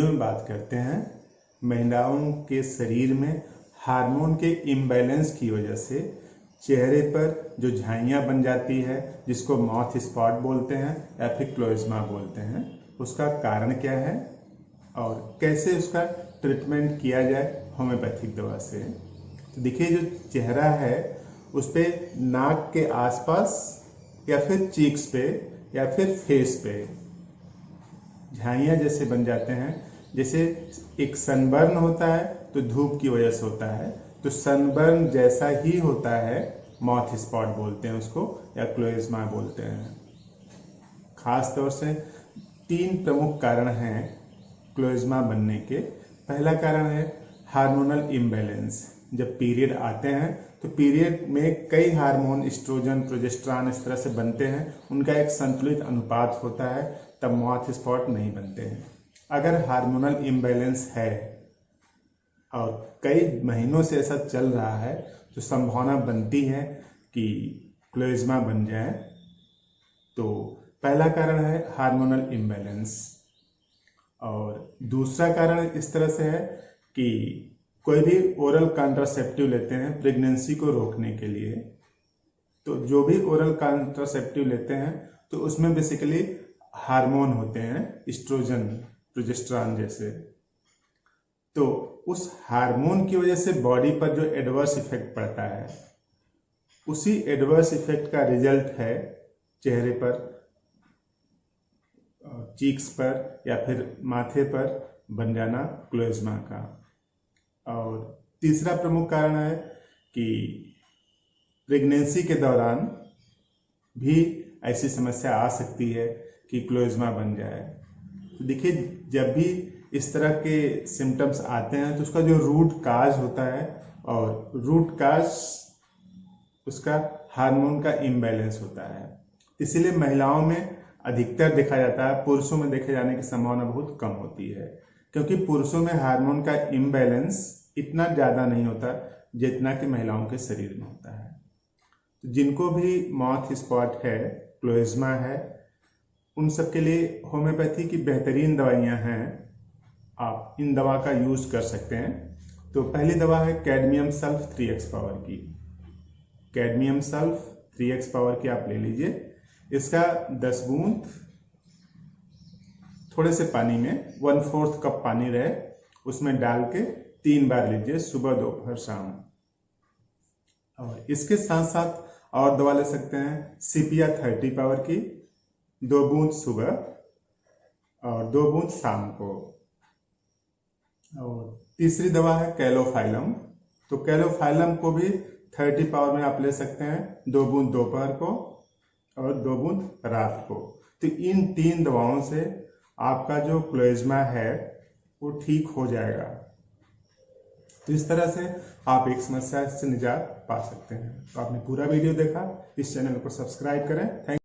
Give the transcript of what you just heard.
में बात करते हैं महिलाओं के शरीर में हार्मोन के इम्बैलेंस की वजह से चेहरे पर जो झाइयाँ बन जाती है, जिसको माउथ स्पॉट बोलते हैं या फिर क्लोइज्मा बोलते हैं, उसका कारण क्या है और कैसे उसका ट्रीटमेंट किया जाए होम्योपैथिक दवा से। तो देखिए, जो चेहरा है उस पर नाक के आसपास या फिर चीक्स पे या फिर फेस पे झाइयाँ जैसे बन जाते हैं। जैसे एक सनबर्न होता है तो धूप की वजह से होता है, तो सनबर्न जैसा ही होता है, माउथ स्पॉट बोलते हैं उसको या क्लोइज्मा बोलते हैं। खास तौर से 3 प्रमुख कारण हैं क्लोइज्मा बनने के। पहला कारण है हार्मोनल इम्बैलेंस। जब पीरियड आते हैं तो पीरियड में कई हार्मोन एस्ट्रोजन, प्रोजेस्टेरॉन इस तरह से बनते हैं, उनका एक संतुलित अनुपात होता है, तब माउथ स्पॉट नहीं बनते हैं। अगर हार्मोनल इम्बैलेंस है और कई महीनों से ऐसा चल रहा है तो संभावना बनती है कि क्लोइज्मा बन जाए। तो पहला कारण है हार्मोनल इम्बैलेंस। और दूसरा कारण इस तरह से है कि कोई भी ओरल कॉन्ट्रासेप्टिव लेते हैं प्रेगनेंसी को रोकने के लिए, तो जो भी ओरल कॉन्ट्रासेप्टिव लेते हैं तो उसमें बेसिकली हार्मोन होते हैं, एस्ट्रोजन, प्रोजेस्टेरॉन जैसे। तो उस हार्मोन की वजह से बॉडी पर जो एडवर्स इफेक्ट पड़ता है, उसी एडवर्स इफेक्ट का रिजल्ट है चेहरे पर, चीक्स पर या फिर माथे पर बन जाना क्लोइज्मा का। और तीसरा प्रमुख कारण है कि प्रेगनेंसी के दौरान भी ऐसी समस्या आ सकती है कि क्लोइज्मा बन जाए। तो देखिए, जब भी इस तरह के सिम्टम्स आते हैं तो उसका जो रूट काज होता है, और रूट काज उसका हार्मोन का इम्बैलेंस होता है। इसीलिए महिलाओं में अधिकतर देखा जाता है, पुरुषों में देखे जाने की संभावना बहुत कम होती है, क्योंकि पुरुषों में हार्मोन का इम्बैलेंस इतना ज़्यादा नहीं होता जितना कि महिलाओं के शरीर में होता है। तो जिनको भी माउथ स्पॉट है, क्लोइज्मा है, उन सब के लिए होम्योपैथी की बेहतरीन दवाइयाँ हैं। आप इन दवा का यूज कर सकते हैं। तो पहली दवा है कैडमियम सल्फ 3x पावर की। कैडमियम सल्फ 3x पावर की आप ले लीजिए। इसका 10 बूंद थोड़े से पानी में 1/4 कप पानी रहे उसमें डाल के 3 बार लीजिए, सुबह, दोपहर, शाम। और इसके साथ साथ और दवा ले सकते हैं सीपिया 30 पावर की, 2 बूंद सुबह और 2 बूंद शाम को। और तीसरी दवा है कैलोफाइलम। तो कैलोफाइलम को भी 30 पावर में आप ले सकते हैं, 2 बूंद दोपहर को और 2 बूंद रात को। तो इन 3 दवाओं से आपका जो क्लोइज्मा है वो ठीक हो जाएगा। तो इस तरह से आप एक समस्या से निजात पा सकते हैं। तो आपने पूरा वीडियो देखा, इस चैनल को सब्सक्राइब करें। थैंक